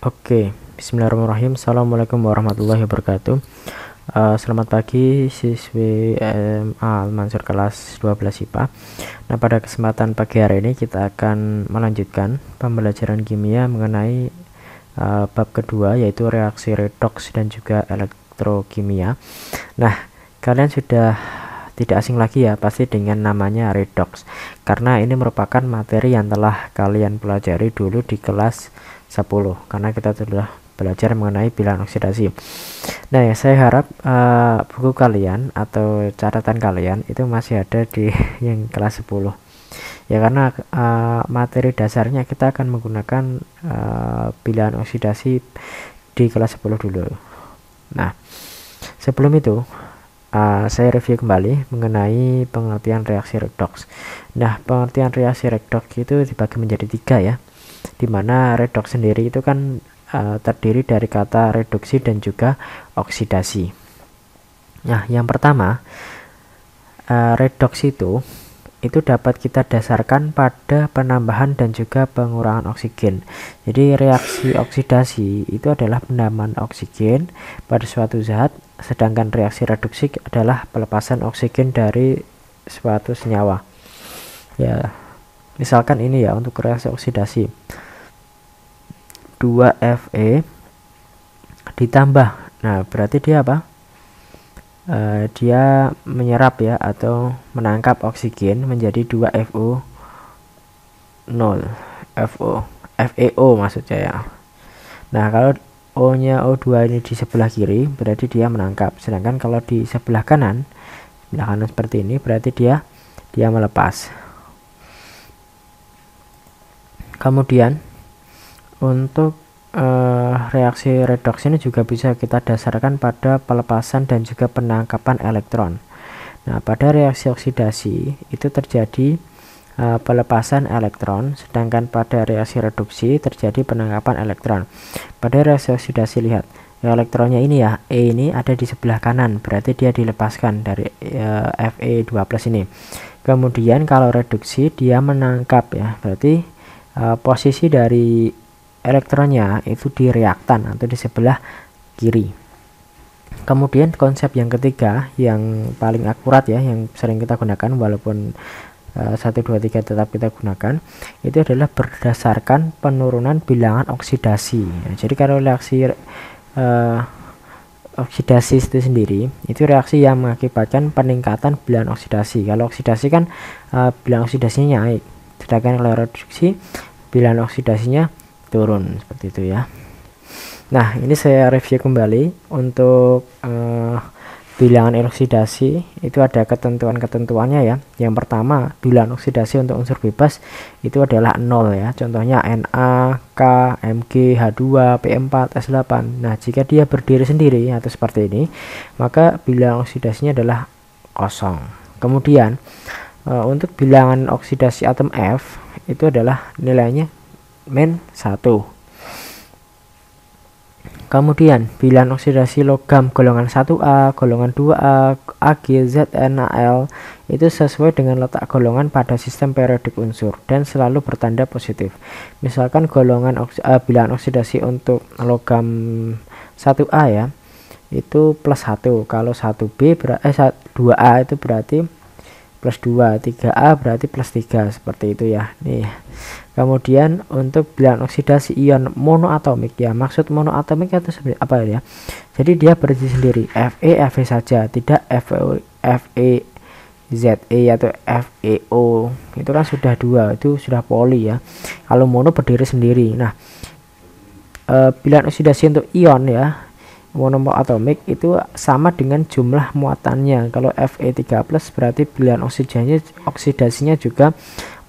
Oke, bismillahirrahmanirrahim. Assalamualaikum warahmatullahi wabarakatuh. Selamat pagi siswi Al-Mansur kelas 12 IPA. Nah, pada kesempatan pagi hari ini kita akan melanjutkan pembelajaran kimia mengenai bab kedua, yaitu reaksi redoks dan juga elektrokimia. Nah, kalian sudah tidak asing lagi ya pasti dengan namanya redoks, karena ini merupakan materi yang telah kalian pelajari dulu di kelas 10, karena kita sudah belajar mengenai bilangan oksidasi. Nah ya, saya harap buku kalian atau catatan kalian itu masih ada di yang kelas 10 ya, karena materi dasarnya kita akan menggunakan bilangan oksidasi di kelas 10 dulu. Nah, sebelum itu saya review kembali mengenai pengertian reaksi redoks. Nah, pengertian reaksi redoks itu dibagi menjadi 3 ya, dimana redoks sendiri itu kan terdiri dari kata reduksi dan juga oksidasi. Nah, yang pertama, redoks itu dapat kita dasarkan pada penambahan dan juga pengurangan oksigen. Jadi reaksi oksidasi itu adalah penambahan oksigen pada suatu zat, sedangkan reaksi reduksi adalah pelepasan oksigen dari suatu senyawa. Ya, misalkan ini ya, untuk reaksi oksidasi 2Fe ditambah, nah berarti dia apa? Dia menyerap ya, atau menangkap oksigen menjadi 2FO 0 FeO maksudnya ya. Nah, kalau O nya O2 ini di sebelah kiri berarti dia menangkap, sedangkan kalau di sebelah kanan seperti ini berarti dia melepas. Kemudian untuk reaksi redoks ini juga bisa kita dasarkan pada pelepasan dan juga penangkapan elektron. Nah, pada reaksi oksidasi itu terjadi pelepasan elektron, sedangkan pada reaksi reduksi terjadi penangkapan elektron. Pada reaksi oksidasi, lihat elektronnya ini ya, E ini ada di sebelah kanan, berarti dia dilepaskan dari Fe2+ ini. Kemudian kalau reduksi dia menangkap ya, berarti posisi dari elektronnya itu di reaktan atau di sebelah kiri. Kemudian konsep yang ketiga yang paling akurat ya, yang sering kita gunakan walaupun 1, 2, 3 tetap kita gunakan, itu adalah berdasarkan penurunan bilangan oksidasi ya. Jadi kalau reaksi oksidasi itu sendiri itu reaksi yang mengakibatkan peningkatan bilangan oksidasi. Kalau oksidasi kan bilangan oksidasinya naik, sedangkan kalau reduksi bilangan oksidasinya turun, seperti itu ya. Nah, ini saya review kembali untuk bilangan oksidasi itu ada ketentuan-ketentuannya ya. Yang pertama, bilangan oksidasi untuk unsur bebas itu adalah 0 ya. Contohnya Na, K, Mg, H2, P4, S8. Nah, jika dia berdiri sendiri atau seperti ini, maka bilangan oksidasinya adalah kosong. Kemudian untuk bilangan oksidasi atom F itu adalah nilainya -1. Kemudian bilangan oksidasi logam golongan 1A, golongan 2A, Ag, ZnAl itu sesuai dengan letak golongan pada sistem periodik unsur dan selalu bertanda positif. Misalkan bilangan oksidasi untuk logam 1A ya, itu +1. Kalau 2A itu berarti +2, 3A berarti +3, seperti itu ya. Nih. Kemudian untuk bilangan oksidasi ion monoatomik ya, maksud monoatomik itu sebenarnya apa ya? Jadi dia berdiri sendiri, Fe saja, tidak Fe Ze atau FeO. Itu kan sudah 2, itu sudah poli ya. Kalau mono berdiri sendiri. Nah, bilangan oksidasi untuk ion ya, monoatomik itu sama dengan jumlah muatannya. Kalau Fe3+ berarti bilangan oksidasinya juga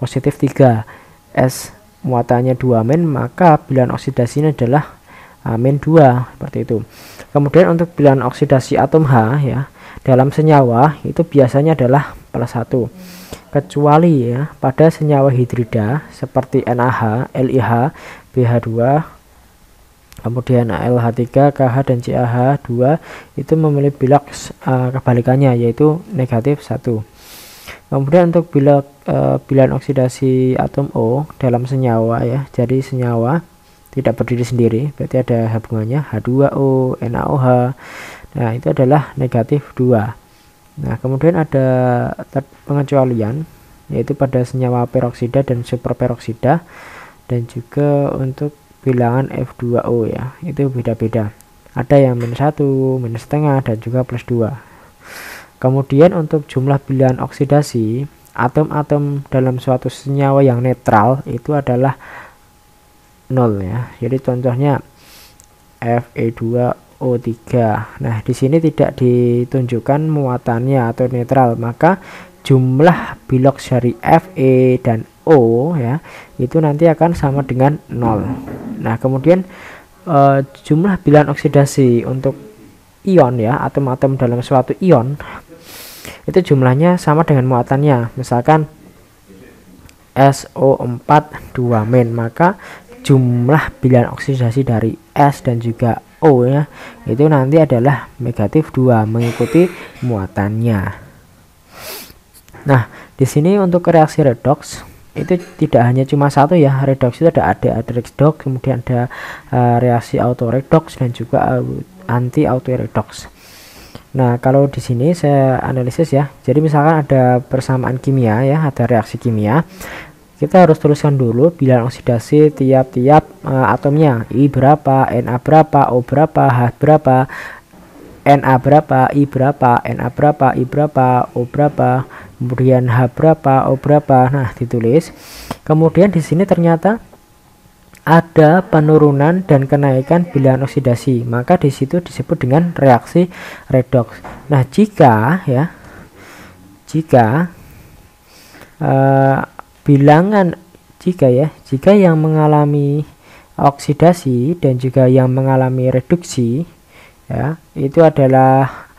positif 3. S muatannya 2-, maka bilangan oksidasinya adalah -2, seperti itu. Kemudian untuk bilangan oksidasi atom H ya, dalam senyawa itu biasanya adalah +1, kecuali ya pada senyawa hidrida seperti NaH, LiH, BH2, kemudian AlH3, KH dan CaH2 itu memiliki bilangan kebalikannya, yaitu -1. Kemudian untuk bilangan oksidasi atom O dalam senyawa ya, jadi senyawa tidak berdiri sendiri, berarti ada hubungannya H2O, NaOH. Nah, itu adalah negatif 2. Nah, kemudian ada pengecualian, yaitu pada senyawa peroksida dan superperoksida, dan juga untuk bilangan F2O ya, itu beda-beda. Ada yang -1, -setengah, dan juga +2. Kemudian untuk jumlah bilangan oksidasi, atom-atom dalam suatu senyawa yang netral itu adalah 0 ya. Jadi contohnya Fe2O3. Nah, di sini tidak ditunjukkan muatannya atau netral, maka jumlah biloks dari Fe dan O ya, itu nanti akan sama dengan 0. Nah, kemudian jumlah bilangan oksidasi untuk ion ya, atom-atom dalam suatu ion itu jumlahnya sama dengan muatannya. Misalkan SO4 2-, maka jumlah bilangan oksidasi dari S dan juga O ya, itu nanti adalah negatif 2 mengikuti muatannya. Nah, di sini untuk reaksi redoks itu tidak hanya cuma satu ya. Redoks itu ada redoks, kemudian ada reaksi autoredoks dan juga anti autoredoks. Nah, kalau di sini saya analisis ya. Jadi misalkan ada persamaan kimia ya, ada reaksi kimia. Kita harus tuliskan dulu bilangan oksidasi tiap-tiap atomnya. I berapa, Na berapa, O berapa, H berapa, Na berapa, I berapa, Na berapa, I berapa, O berapa, kemudian H berapa, O berapa. Nah, ditulis. Kemudian di sini ternyata ada penurunan dan kenaikan bilangan oksidasi, maka di situ disebut dengan reaksi redoks. Nah, jika yang mengalami oksidasi dan juga yang mengalami reduksi ya, itu adalah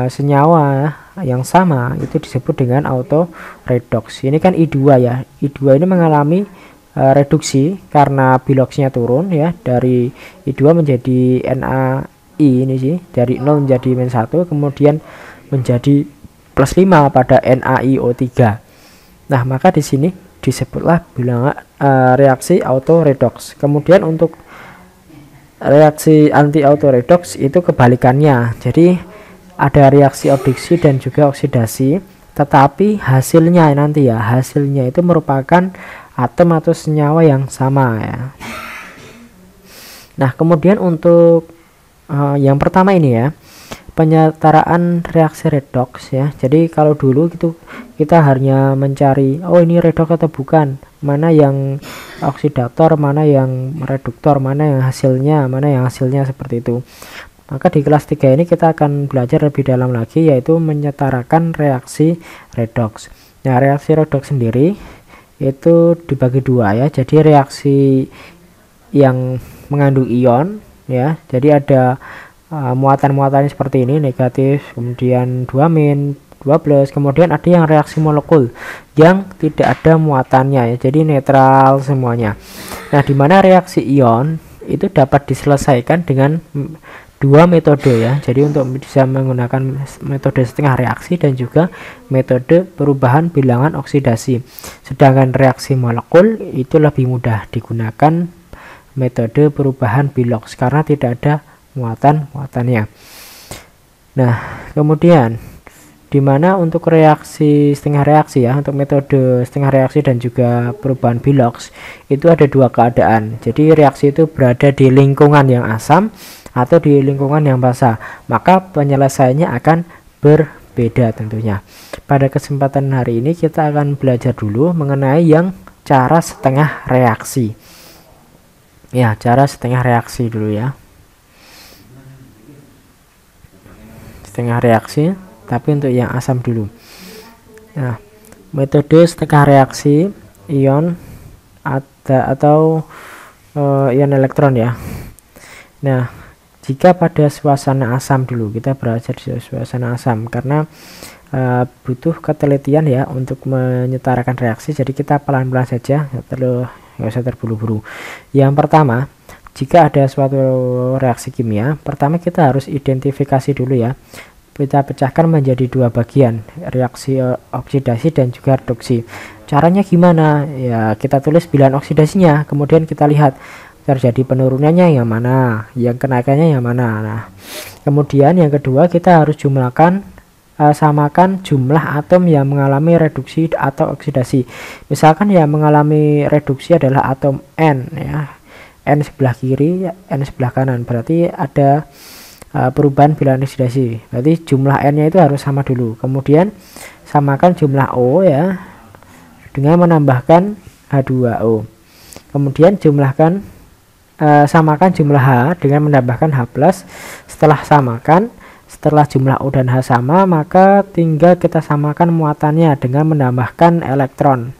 senyawa yang sama, itu disebut dengan autoredoks. Ini kan I2 ya. I2 ini mengalami reduksi karena biloksnya turun ya, dari I2 menjadi NaI ini sih, dari 0 menjadi -1, kemudian menjadi +5 pada NaIO3. Nah, maka di sini disebutlah bilangan reaksi autoredoks. Kemudian untuk reaksi anti autoredoks itu kebalikannya. Jadi ada reaksi adduksi dan juga oksidasi, tetapi hasilnya nanti ya, hasilnya itu merupakan atom atau senyawa yang sama ya. Nah, kemudian untuk yang pertama ini ya, penyetaraan reaksi redoks ya. Jadi kalau dulu gitu kita hanya mencari ini redoks atau bukan, mana yang oksidator, mana yang reduktor, mana yang hasilnya seperti itu. Maka di kelas 3 ini kita akan belajar lebih dalam lagi, yaitu menyetarakan reaksi redoks. Nah, reaksi redoks sendiri itu dibagi dua ya. Jadi reaksi yang mengandung ion ya, jadi ada muatan-muatannya seperti ini, negatif, kemudian 2-, 2+, kemudian ada yang reaksi molekul yang tidak ada muatannya ya, jadi netral semuanya. Nah, di mana reaksi ion itu dapat diselesaikan dengan dua metode ya. Jadi untuk bisa menggunakan metode setengah reaksi dan juga metode perubahan bilangan oksidasi. Sedangkan reaksi molekul itu lebih mudah digunakan metode perubahan biloks karena tidak ada muatannya. Nah, kemudian dimana untuk reaksi setengah reaksi ya, untuk metode setengah reaksi dan juga perubahan biloks itu ada dua keadaan. Jadi reaksi itu berada di lingkungan yang asam atau di lingkungan yang basah, maka penyelesaiannya akan berbeda tentunya. Pada kesempatan hari ini kita akan belajar dulu mengenai yang cara setengah reaksi ya, cara setengah reaksi dulu ya, setengah reaksi tapi untuk yang asam dulu. Nah, metode setengah reaksi ion atau ion elektron ya. Nah, jika pada suasana asam dulu, kita belajar di suasana asam karena butuh ketelitian ya untuk menyetarakan reaksi, jadi kita pelan-pelan saja, nggak usah terburu-buru. Yang pertama, jika ada suatu reaksi kimia, pertama kita harus identifikasi dulu ya. Kita pecahkan menjadi dua bagian, reaksi oksidasi dan juga reduksi. Caranya gimana? Ya, kita tulis bilangan oksidasinya, kemudian kita lihat terjadi penurunannya yang mana, yang kenaikannya yang mana. Nah, kemudian yang kedua kita harus samakan jumlah atom yang mengalami reduksi atau oksidasi. Misalkan yang mengalami reduksi adalah atom N ya, N sebelah kiri, N sebelah kanan, berarti ada perubahan bilangan oksidasi, berarti jumlah N nya itu harus sama dulu. Kemudian samakan jumlah O ya dengan menambahkan H2O. Kemudian samakan jumlah H dengan menambahkan H+. Setelah jumlah O dan H sama, maka tinggal kita samakan muatannya dengan menambahkan elektron.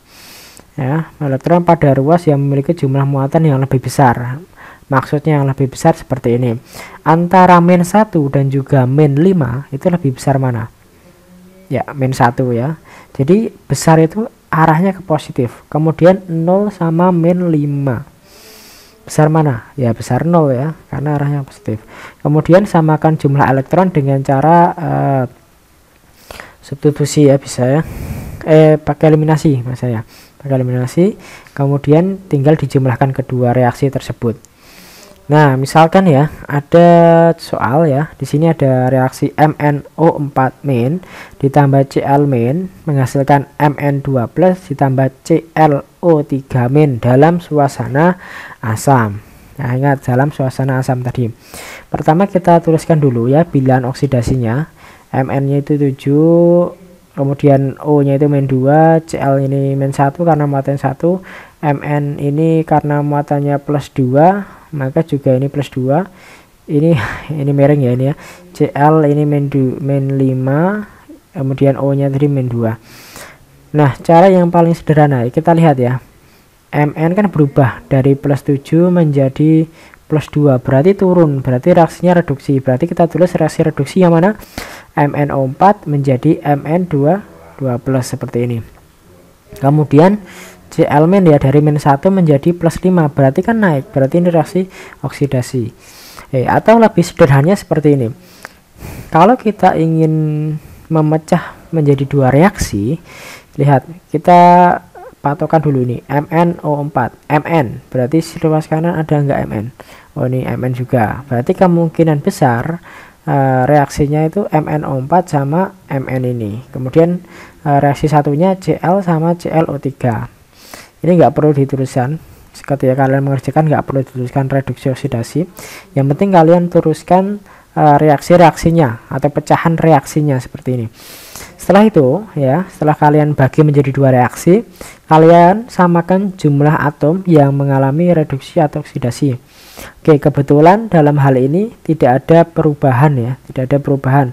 Ya, elektron pada ruas yang memiliki jumlah muatan yang lebih besar. Maksudnya yang lebih besar seperti ini. Antara -1 dan juga -5 itu lebih besar mana? Ya, -1 ya. Jadi besar itu arahnya ke positif. Kemudian 0 sama -5. Besar mana? Ya besar 0 ya, karena arahnya positif. Kemudian samakan jumlah elektron dengan cara substitusi ya, bisa ya. Pakai eliminasi mas saya. Pakai eliminasi, kemudian tinggal dijumlahkan kedua reaksi tersebut. Nah, misalkan ya, ada soal ya, di sini ada reaksi MnO4- ditambah Cl- menghasilkan Mn2+ ditambah ClO3- dalam suasana asam. Nah, ingat dalam suasana asam tadi. Pertama kita tuliskan dulu ya bilangan oksidasinya. Mn-nya itu 7, kemudian O-nya itu -2, Cl ini -1 karena muatan 1, Mn ini karena muatannya +2, maka juga ini +2. Ini miring ya ini ya. Cl ini -5, kemudian O-nya tadi -2. Nah, cara yang paling sederhana kita lihat ya. Mn kan berubah dari +7 menjadi +2, berarti turun, berarti reaksinya reduksi. Berarti kita tulis reaksi reduksi yang mana? MnO4 menjadi Mn2+ seperti ini. Kemudian Cl- ya dari -1 menjadi +5, berarti kan naik, berarti ini reaksi oksidasi. Atau lebih sederhananya seperti ini. Kalau kita ingin memecah menjadi dua reaksi, lihat kita patokan dulu ini MnO4, Mn berarti di ruas kanan ada enggak Mn? Oh, ini Mn juga, berarti kemungkinan besar reaksinya itu MnO4 sama Mn ini. Kemudian reaksi satunya Cl sama ClO3. Ini enggak perlu dituliskan, ketika kalian mengerjakan enggak perlu dituliskan reduksi oksidasi, yang penting kalian teruskan reaksi-reaksinya atau pecahan reaksinya seperti ini. Setelah itu ya, setelah kalian bagi menjadi dua reaksi, kalian samakan jumlah atom yang mengalami reduksi atau oksidasi. Oke, kebetulan dalam hal ini tidak ada perubahan ya, tidak ada perubahan.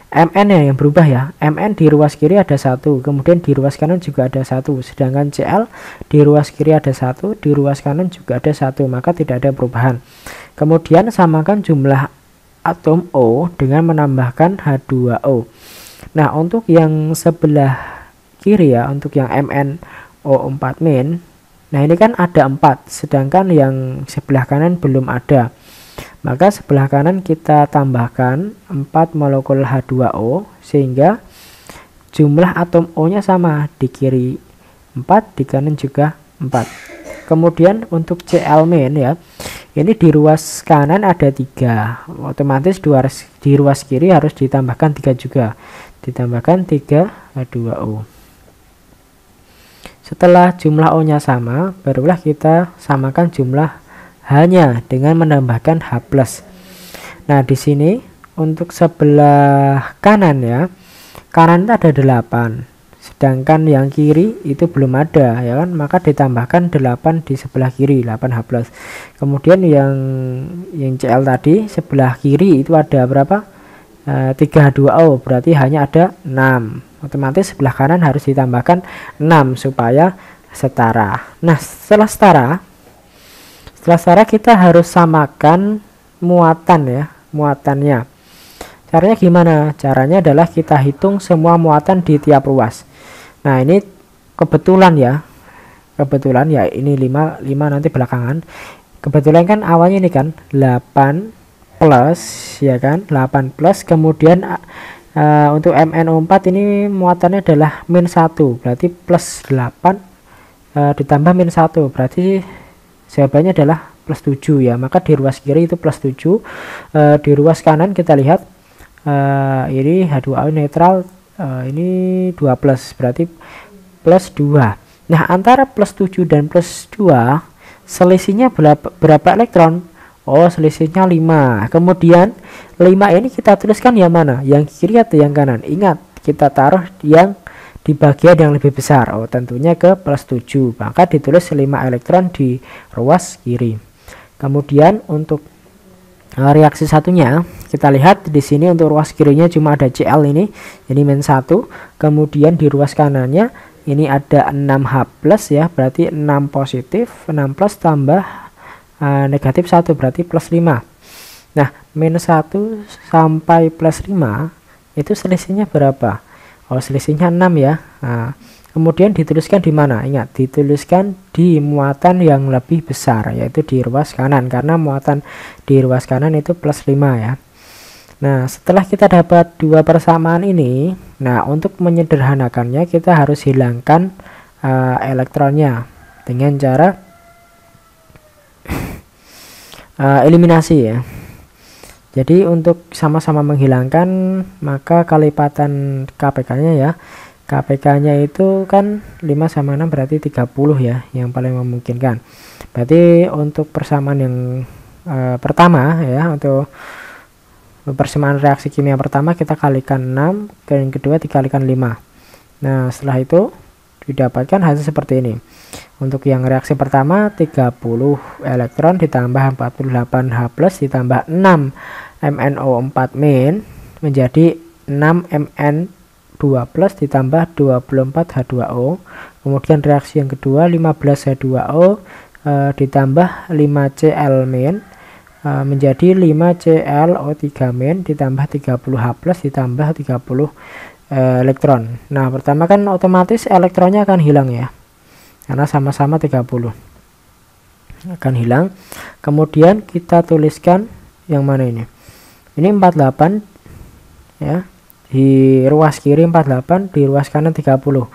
Mn yang berubah ya, Mn di ruas kiri ada 1, kemudian di ruas kanan juga ada 1, sedangkan Cl di ruas kiri ada 1, di ruas kanan juga ada 1, maka tidak ada perubahan. Kemudian samakan jumlah atom O dengan menambahkan H2O. Nah, untuk yang sebelah kiri ya, untuk yang MnO4-, nah ini kan ada 4, sedangkan yang sebelah kanan belum ada. Maka sebelah kanan kita tambahkan 4 molekul H2O sehingga jumlah atom O-nya sama, di kiri 4, di kanan juga 4. Kemudian untuk Cl- ya, ini di ruas kanan ada 3, otomatis di ruas kiri harus ditambahkan 3 juga, ditambahkan 3 H2O. Setelah jumlah O nya sama, barulah kita samakan jumlah H-nya dengan menambahkan H+. Nah, di sini untuk sebelah kanan ya, kanan itu ada 8, sedangkan yang kiri itu belum ada ya kan, maka ditambahkan 8 di sebelah kiri, 8H+. Kemudian yang Cl tadi sebelah kiri itu ada berapa? 3H2O, berarti hanya ada 6. Otomatis sebelah kanan harus ditambahkan 6 supaya setara. Nah, setelah setara kita harus samakan muatan ya, muatannya. Caranya gimana? Caranya adalah kita hitung semua muatan di tiap ruas. Nah, ini kebetulan ya ini 5 nanti belakangan. Kebetulan kan awalnya ini kan 8 plus ya kan, 8 plus, kemudian untuk MnO4 ini muatannya adalah -1, berarti plus 8 ditambah -1, berarti jawabannya adalah plus 7 ya, maka di ruas kiri itu plus 7. Di ruas kanan kita lihat ini H2O netral, ini 2 plus, berarti plus 2. Nah, antara plus 7 dan plus 2 selisihnya berapa elektron? Oh, selisihnya 5. Kemudian 5 ini kita tuliskan yang mana? Yang kiri atau yang kanan? Ingat, kita taruh yang di bagian yang lebih besar. Oh, tentunya ke plus 7. Maka ditulis 5 elektron di ruas kiri. Kemudian untuk reaksi satunya, kita lihat di sini untuk ruas kirinya cuma ada Cl ini min 1. Kemudian di ruas kanannya ini ada 6H plus ya, berarti 6 positif, 6 plus tambah negatif 1, berarti plus 5. Nah, minus 1 sampai plus 5 itu selisihnya berapa? Oh, selisihnya 6 ya. Nah, kemudian dituliskan di mana? Ingat, dituliskan di muatan yang lebih besar, yaitu di ruas kanan, karena muatan di ruas kanan itu plus 5 ya. Nah, setelah kita dapat dua persamaan ini, nah untuk menyederhanakannya kita harus hilangkan elektronnya dengan cara eliminasi ya. Jadi untuk sama-sama menghilangkan, maka kalipatan KPK-nya ya. KPK-nya itu kan 5 sama 6 berarti 30 ya, yang paling memungkinkan. Berarti untuk persamaan yang pertama ya, untuk persamaan reaksi kimia pertama kita kalikan 6, dan yang kedua dikalikan 5. Nah, setelah itu didapatkan hasil seperti ini. Untuk yang reaksi pertama 30 elektron ditambah 48H plus ditambah 6 MnO4- menjadi 6 Mn2 plus ditambah 24H2O. Kemudian reaksi yang kedua 15H2O ditambah 5Cl- menjadi 5ClO3- ditambah 30H plus ditambah 30 elektron. Nah, pertama kan otomatis elektronnya akan hilang ya, karena sama-sama 30 akan hilang. Kemudian kita tuliskan yang mana ini? Ini 48 ya, di ruas kiri 48, di ruas kanan 30.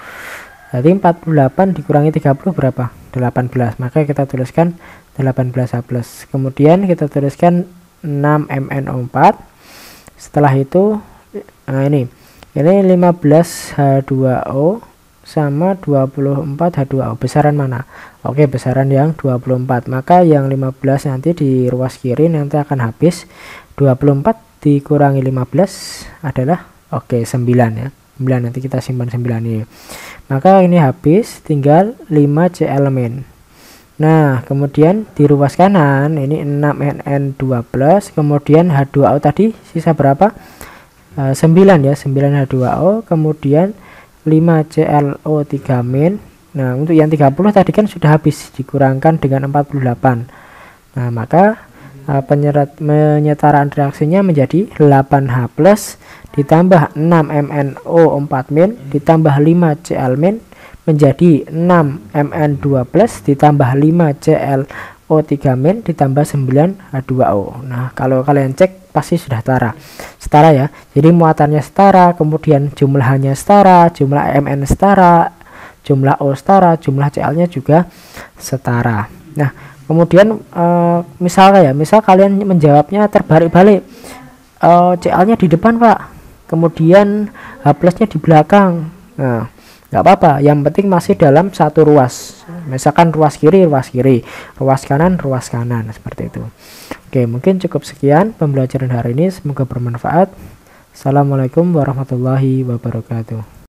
Jadi 48 dikurangi 30 berapa? 18. Maka kita tuliskan 18H+. Kemudian kita tuliskan 6 MnO4. Setelah itu nah ini 15H2O sama 24H2O. Besaran mana? Oke, besaran yang 24. Maka yang 15 nanti di ruas kiri nanti akan habis. 24 dikurangi 15 adalah 9 ya. 9 nanti kita simpan 9 ini. Maka ini habis, tinggal 5Cl-. Nah, kemudian di ruas kanan ini 6Mn2+, kemudian H2O tadi sisa berapa? 9 ya, 9H2O, kemudian 5ClO3-. Nah, untuk yang 30 tadi kan sudah habis, dikurangkan dengan 48. Nah, maka penyetaraan reaksinya menjadi 8H+ ditambah 6MnO4- ditambah 5Cl- menjadi 6Mn2+ ditambah 5ClO3- ditambah 9H2O. Nah, kalau kalian cek pasti sudah setara ya. Jadi muatannya setara, kemudian jumlahnya setara, jumlah Mn setara, jumlah O setara, jumlah Cl-nya juga setara. Nah, kemudian misal kalian menjawabnya terbalik-balik, Cl-nya di depan Pak, kemudian H+-nya di belakang. Nah, nggak apa-apa, yang penting masih dalam satu ruas. Misalkan ruas kiri, ruas kanan, seperti itu. Oke, mungkin cukup sekian pembelajaran hari ini, semoga bermanfaat. Assalamualaikum warahmatullahi wabarakatuh.